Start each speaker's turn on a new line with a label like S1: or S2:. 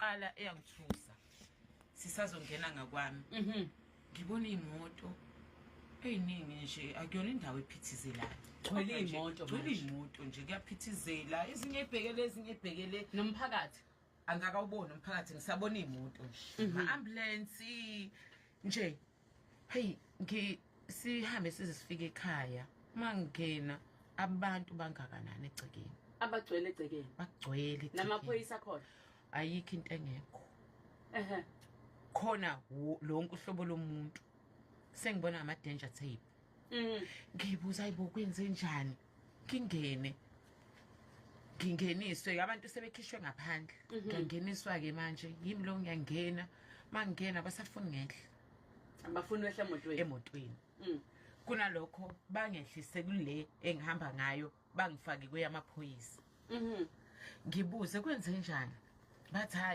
S1: yokuqala eyangithusa sisazongena ngakwami ngibona imoto eyiningi nje akuyona indawo ephithizelayo
S2: gcwele
S1: imoto nje kuyaphithizela ezinye ebhekele
S2: nomphakathi
S1: angakawubona umphakathi ngisabona imoto nje ama-ambulance nje hey sihambe size sifike ekhaya mangena abantu bangakanani egcekeni
S2: abagcwele egcekeni
S1: bagcwele
S2: namaphoyisa khona
S1: ayikho into engekho khona lonke uhlobo lomuntu sengibona ama danger tape ngibuza ayibo kwenze njani ngingeniswe abantu sebekhishwe ngaphandle ngangeniswa ke manje yimi lo ngiyangena mangena basafuna ngehle
S2: abafuni wehle
S1: emotweni kunalokho bangehlise kule engihamba ngayo bangifake kweyamaphoyisa ngibuze kwenze njani bathi